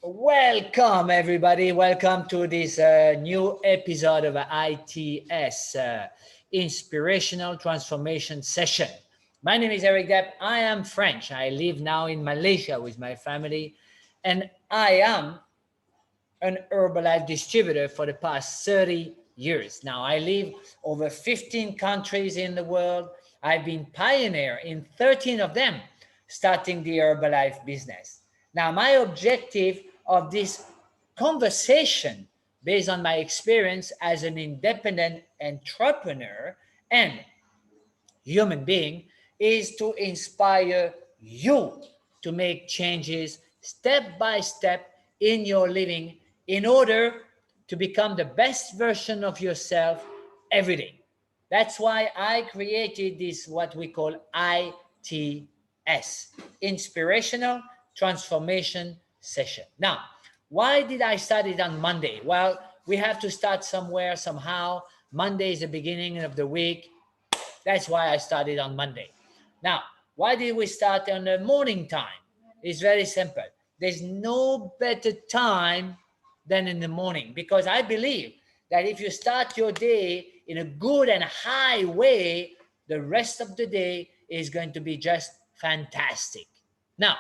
Welcome, everybody. Welcome to this new episode of ITS Inspirational Transformation Session. My name is Eric Depp. I am French. I live now in Malaysia with my family, and I am an Herbalife distributor for the past 30 years. Now, I live over 15 countries in the world. I've been pioneer in 13 of them, starting the Herbalife business. Now, my objective of this conversation, based on my experience as an independent entrepreneur and human being, is to inspire you to make changes step by step in your living in order to become the best version of yourself every day. That's why I created this, what we call ITS, Inspirational Transformation Session. Now, why did I start it on Monday? Well, we have to start somewhere, somehow. Monday is the beginning of the week. That's why I started on Monday. Now, why did we start on the morning time? It's very simple. There's no better time than in the morning, because I believe that if you start your day in a good and high way, the rest of the day is going to be just fantastic. Now,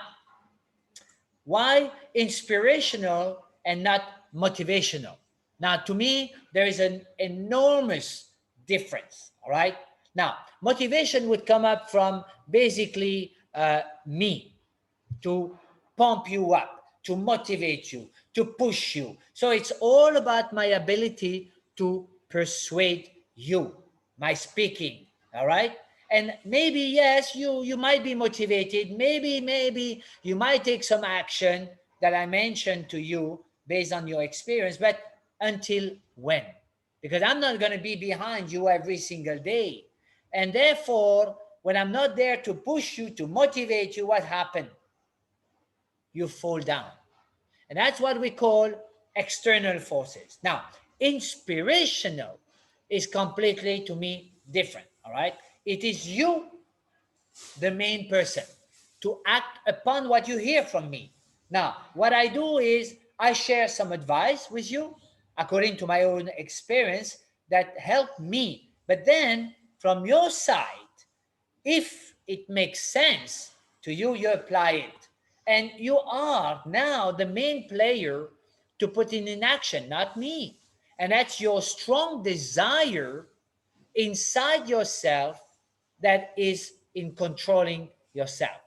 why inspirational and not motivational? Now, to me, there is an enormous difference, all right? Now, motivation would come up from basically me to pump you up, to motivate you, to push you. So it's all about my ability to persuade you, my speaking, all right? And maybe, yes, you might be motivated. Maybe you might take some action that I mentioned to you based on your experience, but until when? Because I'm not going to be behind you every single day. And therefore, when I'm not there to push you, to motivate you, what happened? You fall down. And that's what we call external forces. Now, inspirational is completely, to me, different, all right? It is you, the main person, to act upon what you hear from me. Now, what I do is I share some advice with you according to my own experience that helped me. But then, from your side, if it makes sense to you, you apply it. And you are now the main player to put it in action, not me. And that's your strong desire inside yourself that is in controlling yourself,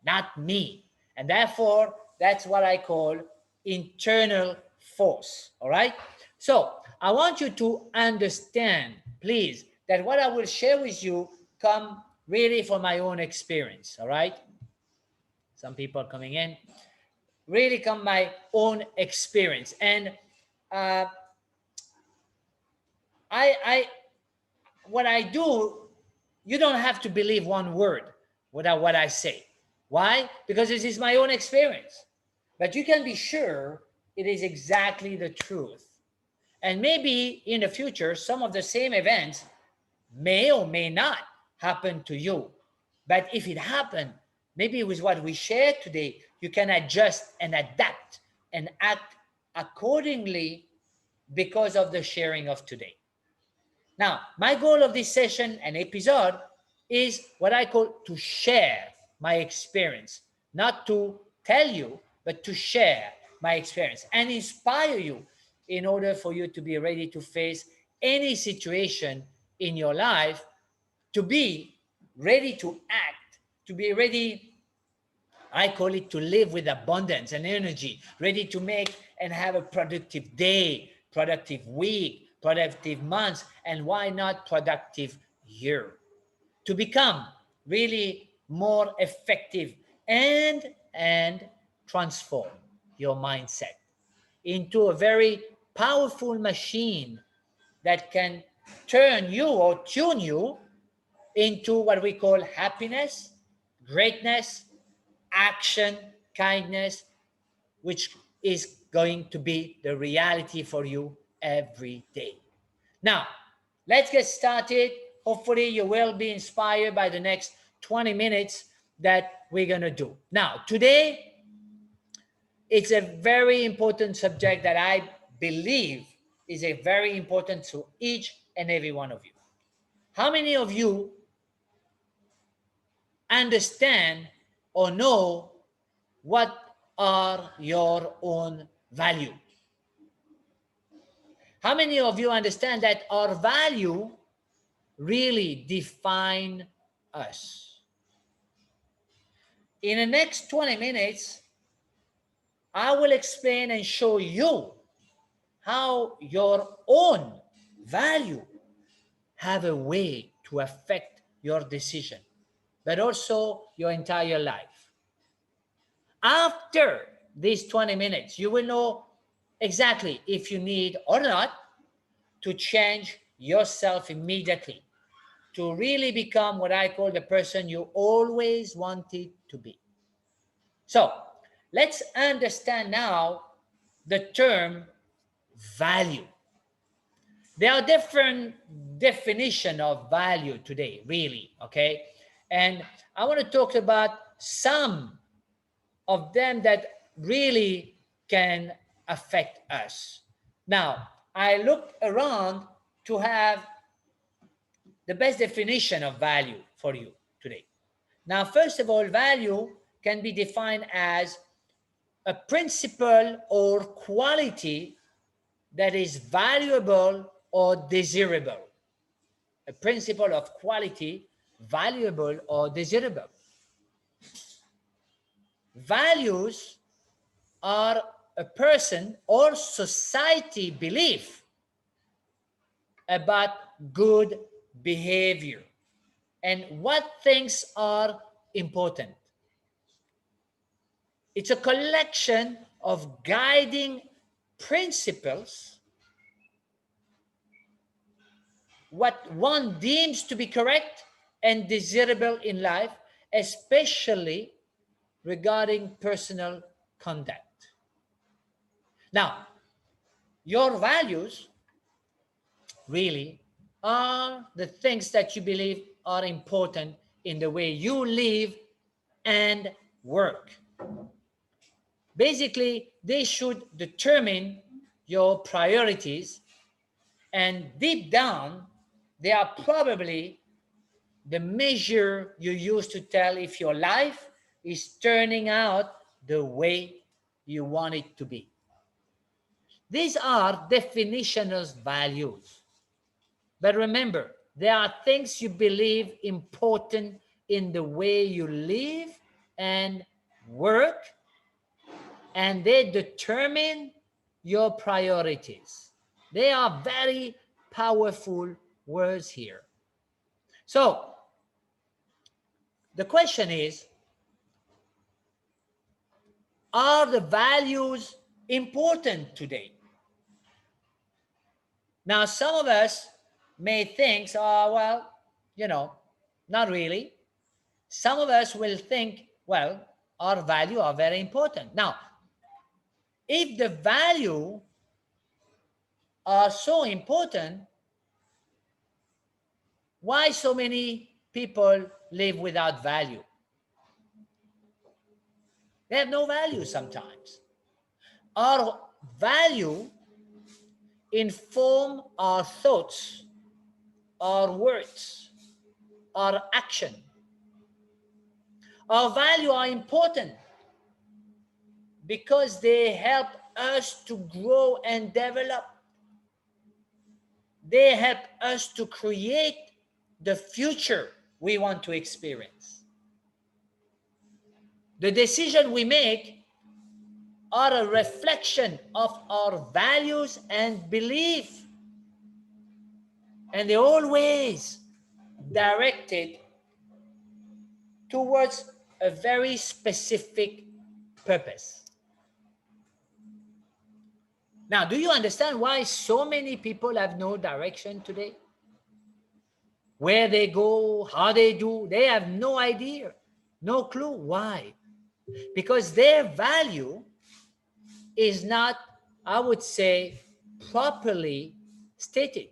not me. And therefore, that's what I call internal force. All right? So I want you to understand, please, that what I will share with you come really from my own experience. All right? Some people coming in. Really come my own experience. And uh, I what I do, you don't have to believe one word without what I say. Why? Because this is my own experience. But you can be sure it is exactly the truth. And maybe in the future, some of the same events may or may not happen to you. But if it happened, maybe with what we shared today, you can adjust and adapt and act accordingly because of the sharing of today. Now, my goal of this session and episode is what I call to share my experience, not to tell you, but to share my experience and inspire you in order for you to be ready to face any situation in your life, to be ready to act, to be ready, I call it to live with abundance and energy, ready to make and have a productive day, productive week, productive months, and why not productive year? To become really more effective and transform your mindset into a very powerful machine that can turn you or tune you into what we call happiness, greatness, action, kindness, which is going to be the reality for you every day. Now, let's get started. Hopefully, you will be inspired by the next 20 minutes that we're going to do. Now, today It's a very important subject that I believe is a very important to each and every one of you. How many of you understand or know what are your own value? How many of you understand that our value really define us? In the next 20 minutes, I will explain and show you how your own value have a way to affect your decision, but also your entire life. After these 20 minutes, you will know exactly if you need or not to change yourself immediately to really become what I call the person you always wanted to be. So let's understand now the term value. There are different definition of value today, really, okay? And I want to talk about some of them that really can affect us. Now, I looked around to have the best definition of value for you today. Now, first of all, value can be defined as a principle or quality that is valuable or desirable. A principle of quality, valuable or desirable. Values are a person or society belief about good behavior and what things are important. It's a collection of guiding principles, what one deems to be correct and desirable in life, especially regarding personal conduct. Now, your values really are the things that you believe are important in the way you live and work. Basically, they should determine your priorities, and deep down, they are probably the measure you use to tell if your life is turning out the way you want it to be. These are definitional values. But remember, there are things you believe important in the way you live and work, and they determine your priorities. They are very powerful words here. So, the question is, are the values important today? Now, some of us may think, oh, well, not really. Some of us will think, well, our value are very important. Now, if the value are so important, why so many people live without value? They have no value sometimes. Our value inform our thoughts, our words, our action. Our value are important because they help us to grow and develop. They help us to create the future we want to experience. The decision we make are a reflection of our values and belief, and they're always directed towards a very specific purpose. Now, do you understand why so many people have no direction today? Where they go, how they do, they have no idea, no clue. Why? Because their value is not, I would say, properly stated.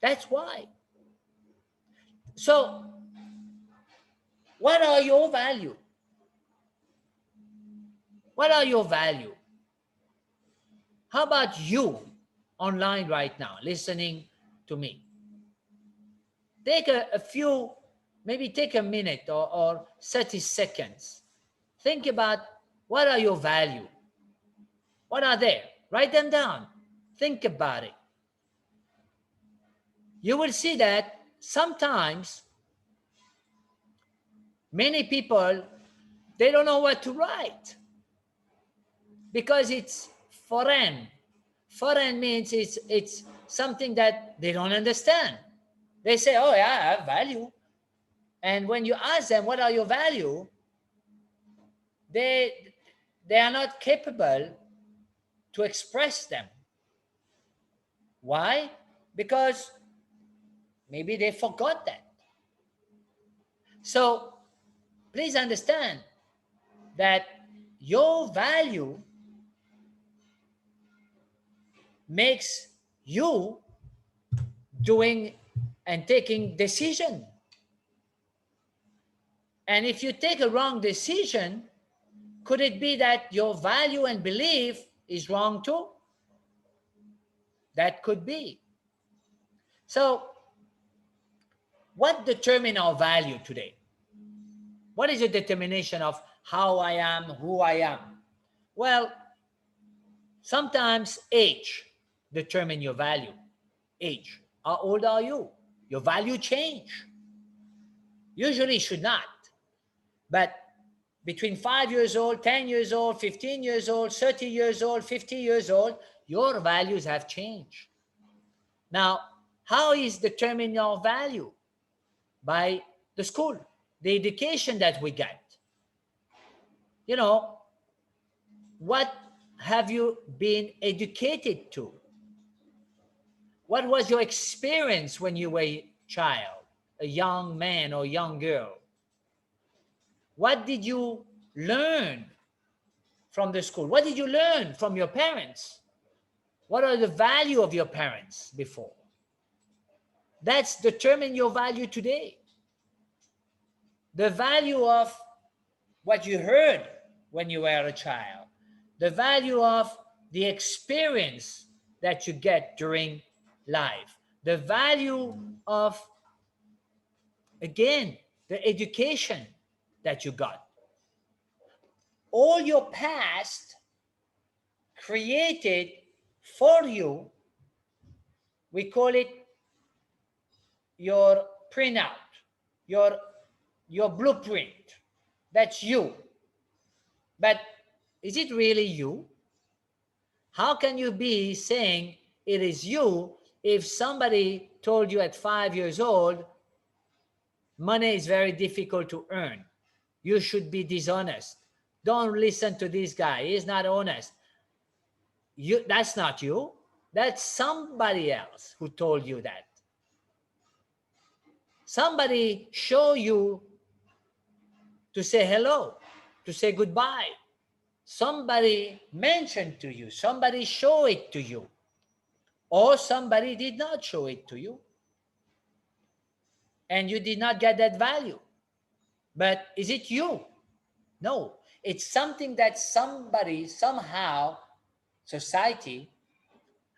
That's why. So, what are your value? What are your value? How about you online right now, listening to me? Take a few, maybe take a minute or 30 seconds. Think about what are your value? What are they? Write them down. Think about it. You will see that sometimes many people, they don't know what to write because it's foreign. Foreign means it's something that they don't understand. They say, oh yeah, I have value. And when you ask them, what are your value? They are not capable to express them. Why? Because maybe they forgot that. So please understand that your value makes you doing and taking decision. And if you take a wrong decision, could it be that your value and belief is wrong too? That could be. So what determines our value today? What is the determination of how I am, who I am? Well, sometimes age determine your value. Age. How old are you? Your value change. Usually it should not. But between 5 years old, 10 years old, 15 years old, 30 years old, 50 years old, your values have changed. Now, how is determining your value? By the school, the education that we get. You know, what have you been educated to? What was your experience when you were a child, a young man or young girl? What did you learn from the school? What did you learn from your parents? What are the value of your parents before? That's determine your value today. The value of what you heard when you were a child, the value of the experience that you get during life, the value of, again, the education that you got. All your past created for you, we call it your printout, your blueprint. That's you. But is it really you? How can you be saying it is you if somebody told you at 5 years old, money is very difficult to earn? You should be dishonest. Don't listen to this guy. He's not honest. That's not you. That's somebody else who told you that. Somebody show you to say hello, to say goodbye. Somebody mentioned to you. Somebody show it to you. Or somebody did not show it to you. And you did not get that value. But is it you? No. It's something that somebody, somehow, society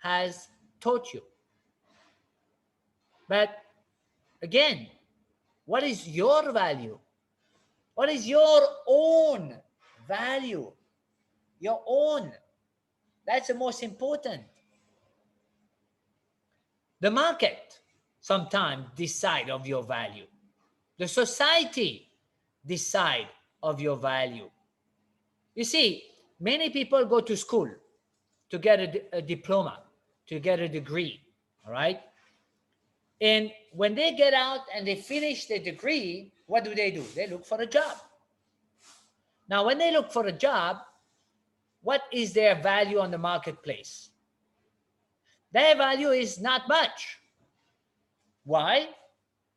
has taught you. But again, what is your value? What is your own value? Your own. That's the most important. The market sometimes decide of your value. The society decide of your value. You see, many people go to school to get a diploma, to get a degree, all right? And when they get out and they finish the degree, what do? They look for a job. Now, when they look for a job, what is their value on the marketplace? Their value is not much. Why?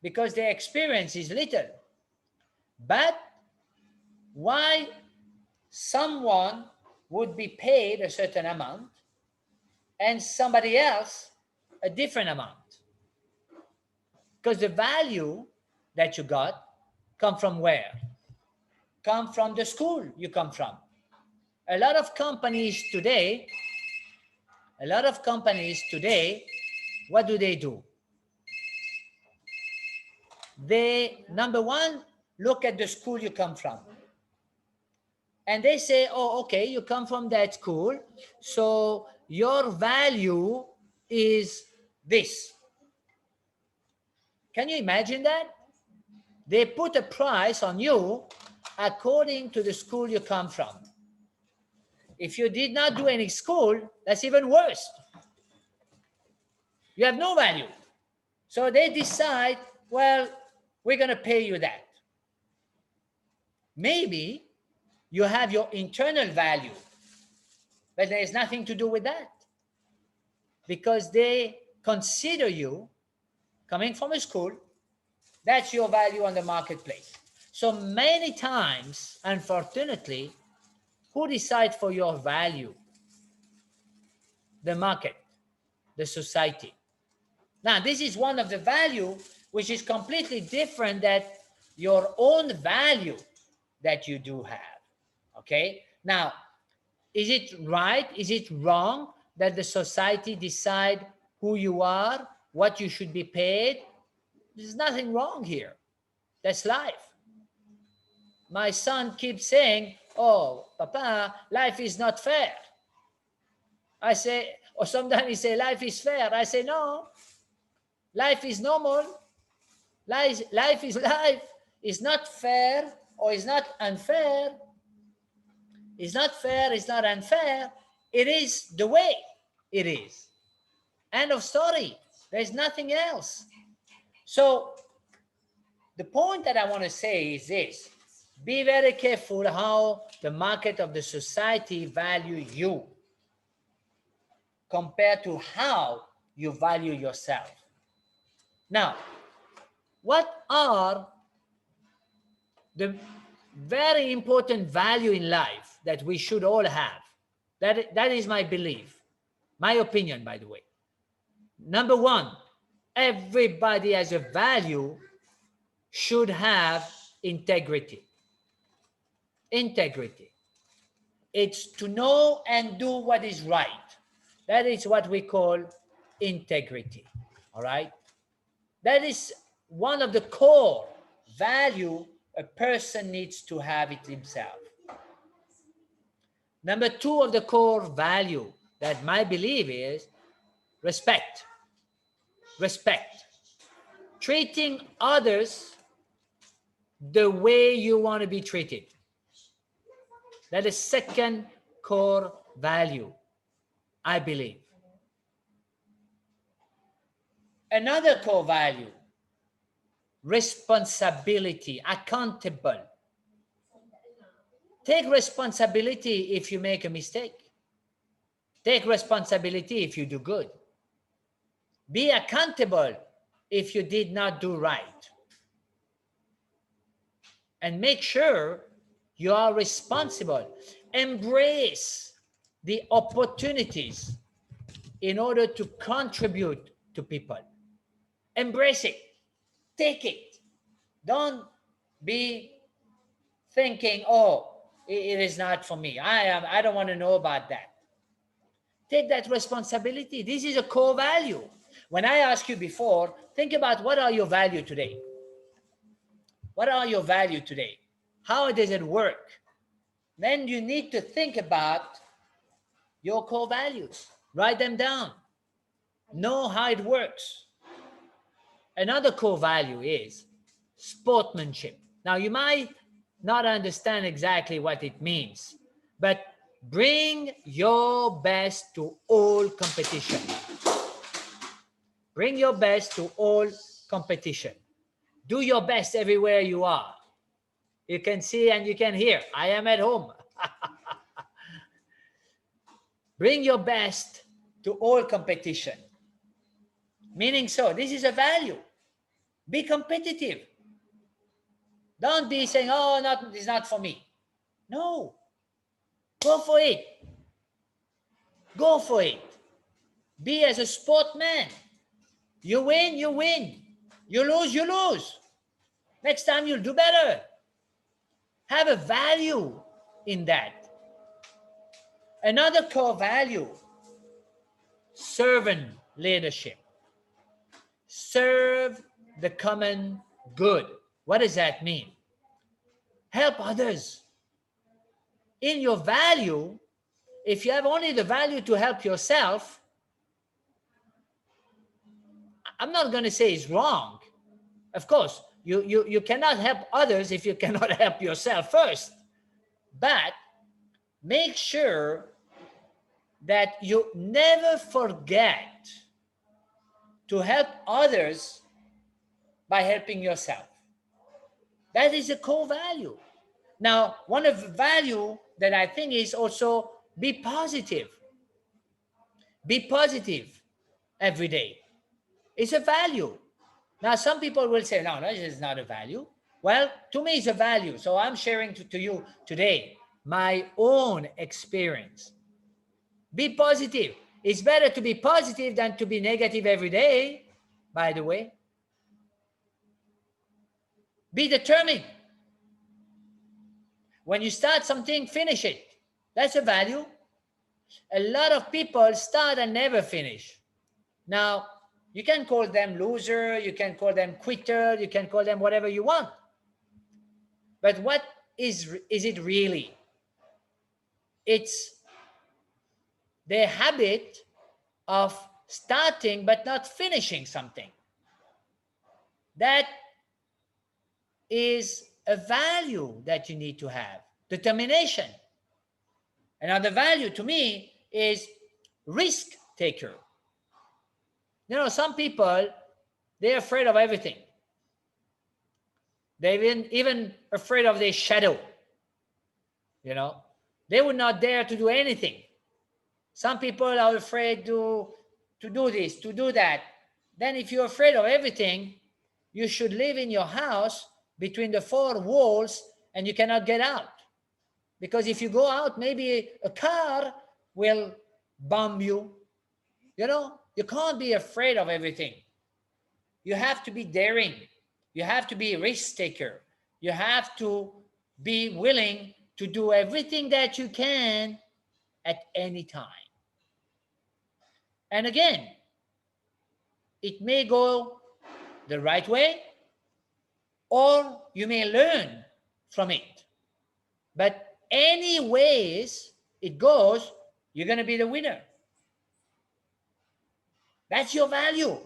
Because their experience is little. But why someone would be paid a certain amount and somebody else a different amount? Because the value that you got come from where? Come from the school you come from. A lot of companies today, what do? They, number one, look at the school you come from. And they say, oh, okay, you come from that school, so your value is this. Can you imagine that? They put a price on you according to the school you come from. If you did not do any school, that's even worse. You have no value. So they decide, well, we're going to pay you that. Maybe you have your internal value, but there is nothing to do with that, because they consider you coming from a school. That's your value on the marketplace. So many times, unfortunately, who decides for your value? The market, the society. Now, this is one of the value which is completely different than your own value that you do have. Okay? Now, is it right? Is it wrong that the society decide who you are, what you should be paid? There's nothing wrong here. That's life. My son keeps saying, oh, Papa, life is not fair. I say, or sometimes he say, life is fair. I say, no, life is normal. Life is life. It's not fair or it's not unfair. It's not fair, it's not unfair. It is the way it is. End of story. There's nothing else. So the point that I want to say is this: be very careful how the market of the society value you compared to how you value yourself. Now, what are the very important value in life that we should all have? That is my belief, my opinion, by the way. Number one, everybody has a value should have integrity. Integrity. It's to know and do what is right. That is what we call integrity. All right? That is one of the core value a person needs to have it himself. Number two of the core value that my belief is respect. Respect. Treating others the way you want to be treated. That is second core value, I believe. Another core value, responsibility, accountable. Take responsibility if you make a mistake. Take responsibility if you do good. Be accountable if you did not do right. And make sure you are responsible. Embrace the opportunities in order to contribute to people. Embrace it. Take it. Don't be thinking, oh, it is not for me. I don't want to know about that. Take that responsibility. This is a core value. When I asked you before, think about what are your value today? What are your value today? How does it work? Then you need to think about your core values. Write them down. Know how it works. Another core value is sportsmanship. Now, you might not understand exactly what it means, but bring your best to all competition. Bring your best to all competition. Do your best everywhere you are. You can see and you can hear. I am at home. Bring your best to all competition. Meaning, so this is a value. Be competitive. Don't be saying, oh, it's not for me. No. Go for it. Go for it. Be as a sportsman. You win, you win. You lose, you lose. Next time you'll do better. Have a value in that. Another core value, servant leadership. Serve the common good. What does that mean? Help others. In your value, if you have only the value to help yourself, I'm not going to say it's wrong. Of course, you cannot help others if you cannot help yourself first. But make sure that you never forget to help others by helping yourself. That is a core value. Now, one of the value that I think is also be positive. Be positive every day. It's a value. Now, some people will say, no, this is not a value. Well, to me, it's a value. So I'm sharing to you today my own experience. Be positive. It's better to be positive than to be negative every day, by the way. Be determined. When you start something, finish it. That's a value. A lot of people start and never finish. Now, you can call them loser, you can call them quitter, you can call them whatever you want. But what is it really? It's the habit of starting but not finishing something. That is a value that you need to have. Determination. Another value to me is risk taker. You know, some people, they're afraid of everything. They're even afraid of their shadow. You know, they would not dare to do anything. Some people are afraid to do this, to do that. Then if you're afraid of everything, you should live in your house between the four walls and you cannot get out. Because if you go out, maybe a car will bomb you. You know, you can't be afraid of everything. You have to be daring. You have to be a risk taker. You have to be willing to do everything that you can at any time. And again, it may go the right way or you may learn from it. But any ways it goes, you're going to be the winner. That's your value.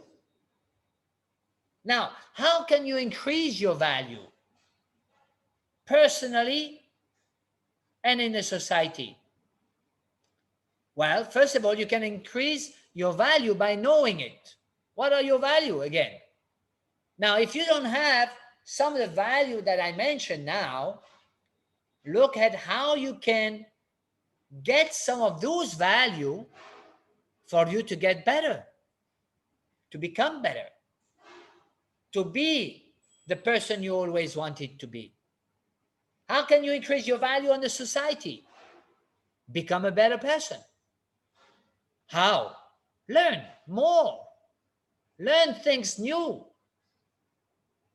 Now, how can you increase your value? Personally and in the society. Well, first of all, you can increase your value by knowing it. What are your value again? Now, if you don't have some of the value that I mentioned now, look at how you can get some of those value for you to get better, to become better, to be the person you always wanted to be. How can you increase your value on the society? Become a better person. How? Learn more. Learn things new.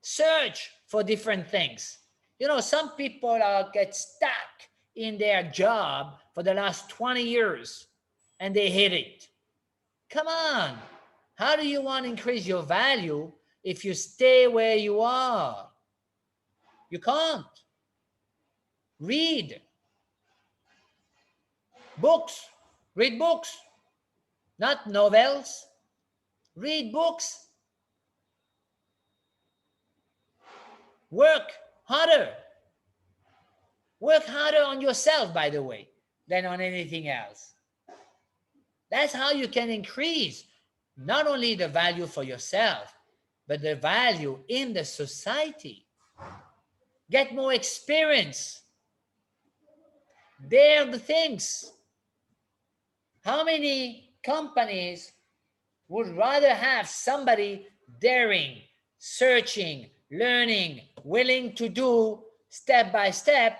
Search for different things. You know, some people get stuck in their job for the last 20 years and they hate it. Come on. How do you want to increase your value if you stay where you are? You can't. Read books. Read books. Not novels. Read books. Work harder. Work harder on yourself, by the way, than on anything else. That's how you can increase not only the value for yourself, but the value in the society. Get more experience. Dare the things. How many companies would rather have somebody daring, searching, learning, willing to do step by step,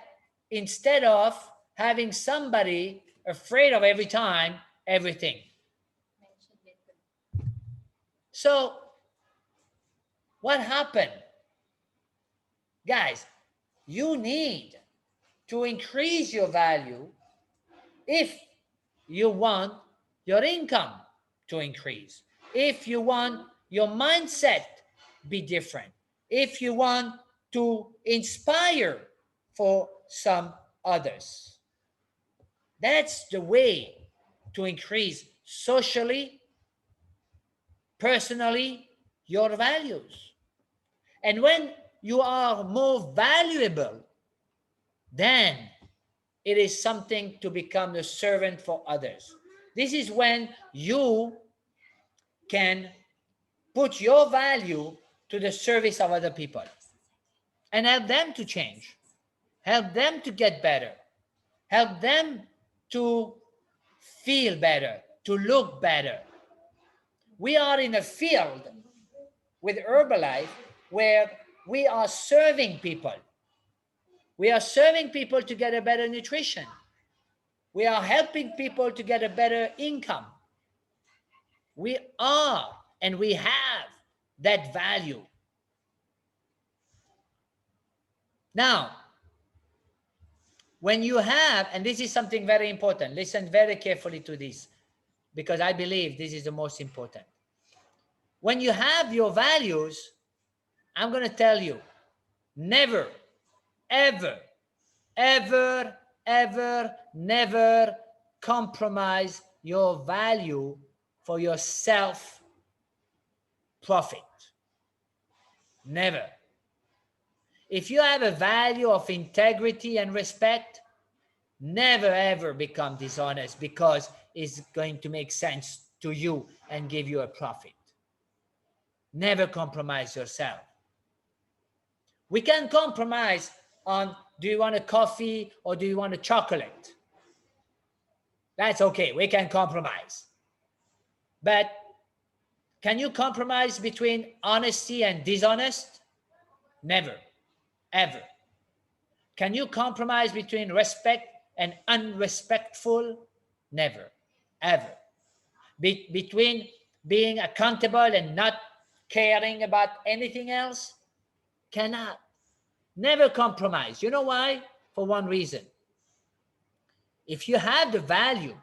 instead of having somebody afraid of every time, everything? So, what happened? Guys, you need to increase your value if you want your income to increase, if you want your mindset be different, if you want to inspire for some others. That's the way to increase socially, personally, your values. And when you are more valuable, then it is something to become a servant for others. This is when you can put your value to the service of other people and help them to change, help them to get better, help them to feel better, to look better. We are in a field with Herbalife where we are serving people. We are serving people to get a better nutrition. We are helping people to get a better income. We are and we have that value. Now, when you have, and this is something very important, listen very carefully to this, because I believe this is the most important. When you have your values, I'm going to tell you, never, ever, ever, ever, never compromise your value for your self profit. Never. If you have a value of integrity and respect, never ever become dishonest because it's going to make sense to you and give you a profit. Never compromise yourself. We can compromise on, do you want a coffee or do you want a chocolate? That's okay, we can compromise. But can you compromise between honesty and dishonest? Never, ever. Can you compromise between respect and unrespectful? Never, ever. Between being accountable and not caring about anything else? Cannot. Never compromise. You know why? For one reason. If you have the value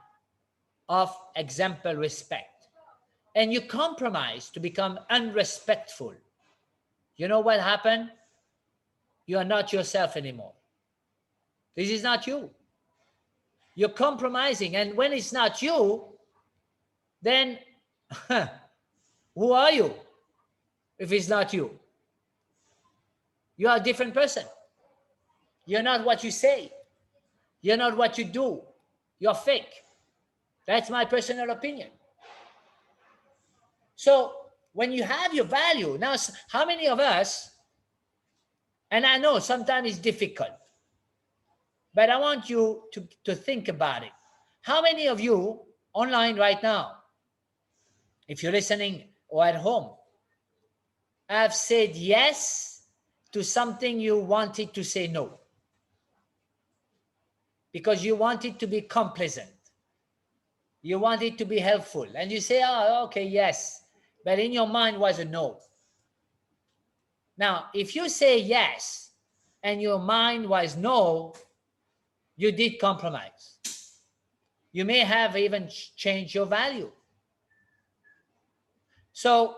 of example respect and you compromise to become unrespectful, you know what happened? You are not yourself anymore. This is not you. You're compromising, and when it's not you, then who are you if it's not you? You are a different person. You're not what you say. You're not what you do. You're fake. That's my personal opinion. So when you have your value, now how many of us, and I know sometimes it's difficult, but I want you to think about it. How many of you online right now, if you're listening or at home, have said yes to something you wanted to say no? Because you wanted to be complacent. You wanted to be helpful. And you say, oh, okay, yes. But in your mind was a no. Now, if you say yes and your mind was no, you did compromise. You may have even changed your value. So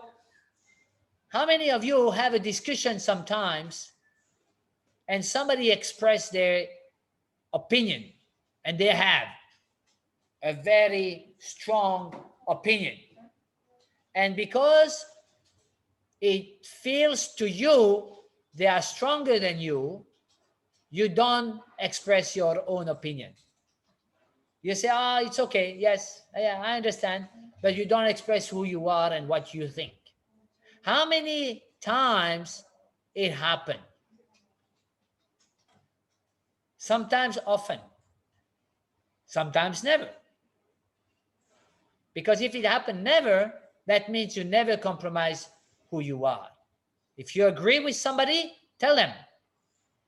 how many of you have a discussion sometimes and somebody expressed their opinion and they have a very strong opinion, and because it feels to you they are stronger than you, you don't express your own opinion. You say, it's okay, yes, yeah, I understand, but you don't express who you are and what you think. How many times it happened? Sometimes often, sometimes never. Because if it happened never, that means you never compromise who you are. If you agree with somebody, tell them.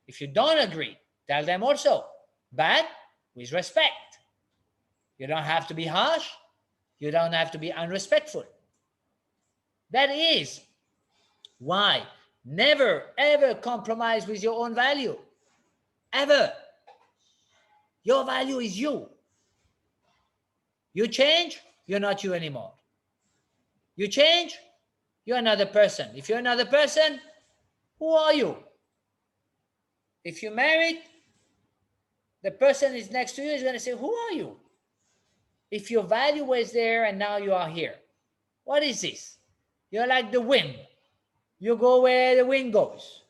If you don't agree, tell them also, but with respect. You don't have to be harsh. You don't have to be unrespectful. That is why never, ever compromise with your own value. Ever. Your value is you. You change, you're not you anymore. You change, you're another person. If you're another person, who are you? If you're married, the person is next to you is going to say, who are you? If your value was there and now you are here, what is this? You're like the wind. You go where the wind goes,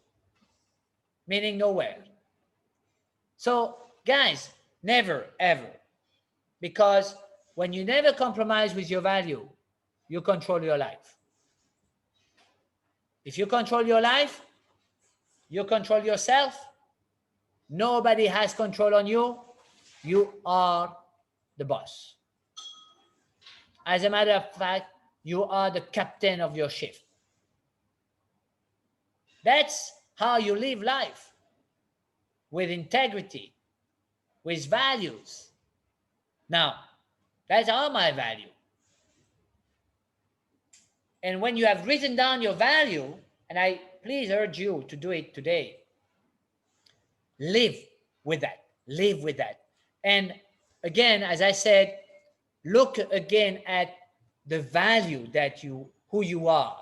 meaning nowhere. So, guys, never, ever. Because when you never compromise with your value, you control your life. If you control your life, you control yourself. Nobody has control on you. You are the boss. As a matter of fact, you are the captain of your ship. That's how you live life, with integrity, with values. Now, that's all my value. And when you have written down your value, and I please urge you to do it today, live with that. Live with that. And again, as I said, look again at the value that who you are.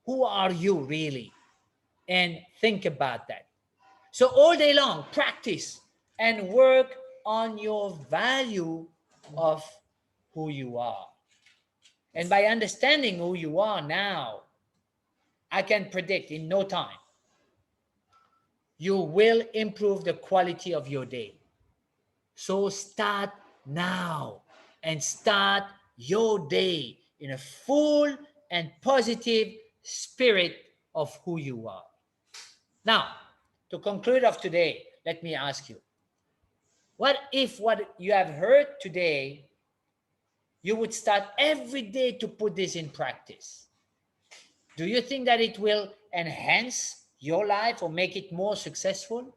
Who are you really? And think about that. So all day long, practice and work on your value of who you are. And by understanding who you are now, I can predict in no time, you will improve the quality of your day. So start now and start your day in a full and positive spirit of who you are. Now, to conclude of today, let me ask you, what if what you have heard today, you would start every day to put this in practice? Do you think that it will enhance your life or make it more successful?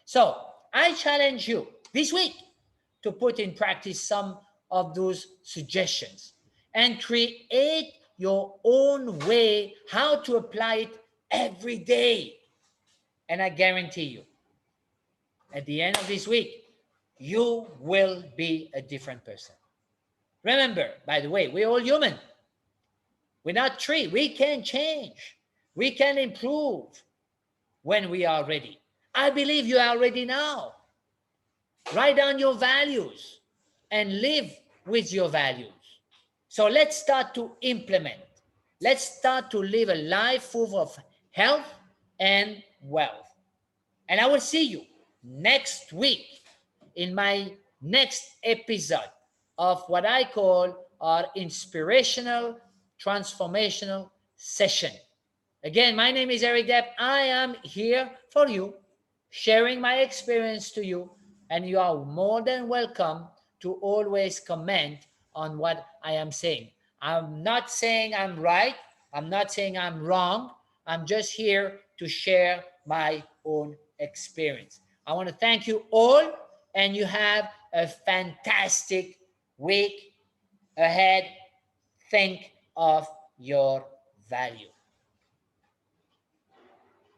So I challenge you this week to put in practice some of those suggestions and create your own way how to apply it every day. And I guarantee you, at the end of this week, you will be a different person. Remember, by the way, we're all human. We're not tree. We can change. We can improve when we are ready. I believe you are ready now. Write down your values and live with your values. So let's start to implement. Let's start to live a life full of health and wealth. And I will see you next week in my next episode of what I call our inspirational transformational session. Again, my name is Eric Depp. I am here for you, sharing my experience to you, and you are more than welcome to always comment on what I am saying. I'm not saying I'm right. I'm not saying I'm wrong. I'm just here to share my own experience. I want to thank you all, and you have a fantastic week ahead. Think of your value.